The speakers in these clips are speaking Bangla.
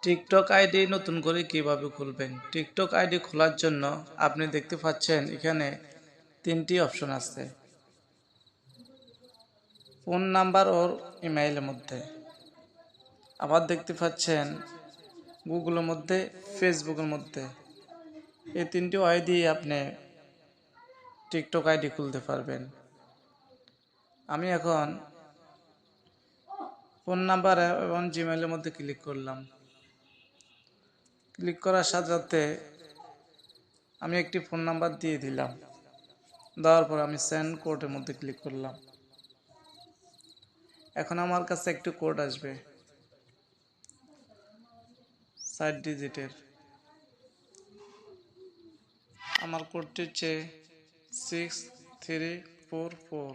টিকটক আইডি নতুন করে কিভাবে খুলবেন? টিকটক আইডি খোলার জন্য আপনি দেখতে পাচ্ছেন এখানে 3টি অপশন আছে। ফোন নাম্বার ও ইমেইলের মধ্যে। আবার দেখতে পাচ্ছেন গুগলের মধ্যে, ফেসবুকের মধ্যে। এই 3টি আইডি আপনি টিকটক আইডি খুলতে পারবেন। আমি এখন ফোন নাম্বার এবং জিমেইলের মধ্যে ক্লিক করলাম। ক্লিক করার সাথে সাথে আমি একটি ফোন নাম্বার দিয়ে দিলাম। দেওয়ার পর আমি সেন্ড কোডের মধ্যে ক্লিক করলাম। এখন আমার কাছে একটি কোড আসবে 4 ডিজিটের। আমার কোডটি হচ্ছে 6344।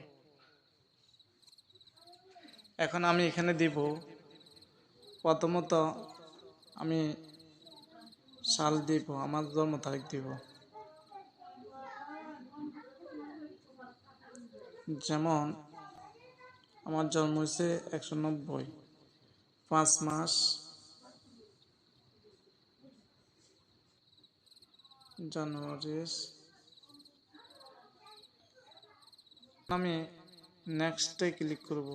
এখন আমি এখানে দিব, প্রথমত আমি সাল দিব, আমার জন্ম তারিখ দিব, যেমন আমার জন্ম হয়েছে 190, 5 মাস জানুয়ারি। আমি নেক্সটে ক্লিক করব।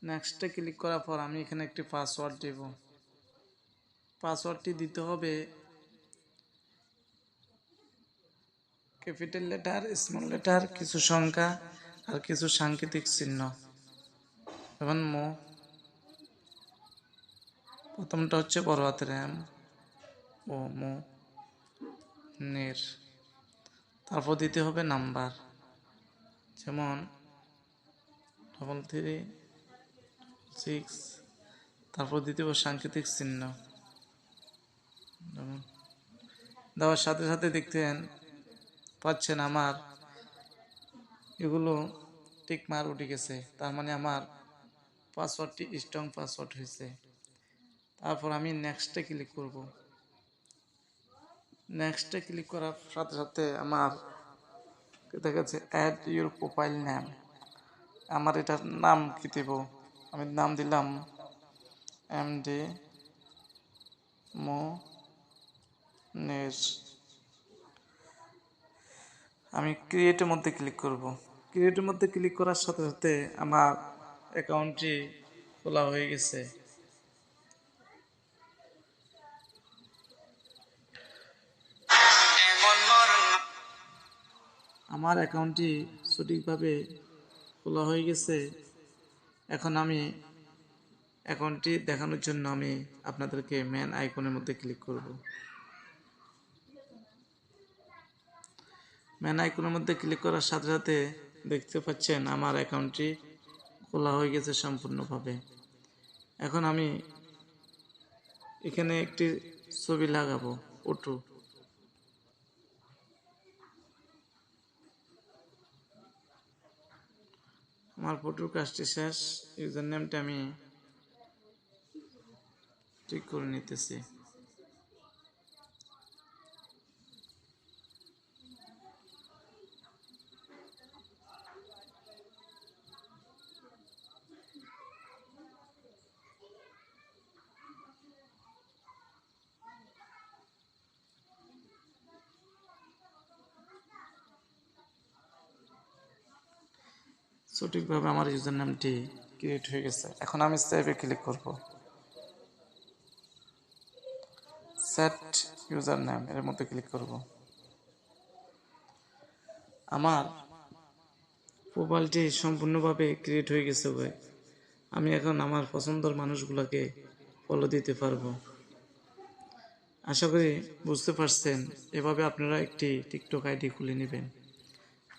নেক্সটে ক্লিক করার পর আমি এখানে একটি পাসওয়ার্ড দেব। পাসওয়ার্ডটি দিতে হবে ক্যাপিটাল লেটার, স্মল লেটার, কিছু সংখ্যা আর কিছু সাংকেতিক চিহ্ন। যেমন প্রথমটা হচ্ছে বড় হাতের এম ও নের। তারপর দিতে হবে নাম্বার, যেমন 3366। তারপর দিতে হবে সাংকেতিক চিহ্ন। যেমন দেওয়ার সাথে সাথে দেখতেন পাচ্ছেন আমার এগুলো টিক মার উঠে গেছে, তার মানে আমার পাসওয়ার্ডটি স্ট্রং পাসওয়ার্ড হয়েছে। তারপর আমি নেক্সটে ক্লিক করব। নেক্সটে ক্লিক করার সাথে সাথে আমার দেখা গেছে অ্যাড ইউর প্রোফাইল নেম। আমার এটার নাম কি দেব? আমি নাম দিলাম এমডি মোনের। আমি ক্রিয়েটের মধ্যে ক্লিক করব। ক্রিয়েটের মধ্যে ক্লিক করার সাথে সাথে আমার অ্যাকাউন্টটি খোলা হয়ে গেছে। আমার অ্যাকাউন্টটি সঠিকভাবে খোলা হয়ে গেছে। এখন আমি অ্যাকাউন্টটি দেখানোর জন্য আমি আপনাদেরকে মেন আইকনের মধ্যে ক্লিক করব। মেন আইকনের মধ্যে ক্লিক করার সাথে সাথে দেখতে পাচ্ছেন আমার অ্যাকাউন্টটি খোলা হয়ে গেছে সম্পূর্ণভাবে। এখন আমি এখানে একটি ছবি লাগাবো, ফটো। আমার ফটোর কাজটি শেষ। ইউজার নেমটা আমি ঠিক করে নিতেছি। সঠিকভাবে আমার ইউজার নামটি ক্রিয়েট হয়ে গেছে। এখন আমি সেভে ক্লিক করব। সেট ইউজার নেম এর মধ্যে ক্লিক করব। আমার প্রোফাইলটি সম্পূর্ণভাবে ক্রিয়েট হয়ে গেছে ভাই। আমি এখন আমার পছন্দের মানুষগুলোকে ফলো দিতে পারবো। আশা করি বুঝতে পারছেন। এভাবে আপনারা একটি টিকটক আইডি খুলে নেবেন।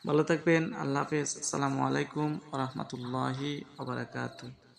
ভালো থাকবেন। আল্লাহ হাফেজ। আসসালামু আলাইকুম ওয়া রাহমাতুল্লাহি ওয়া বারাকাতুহু।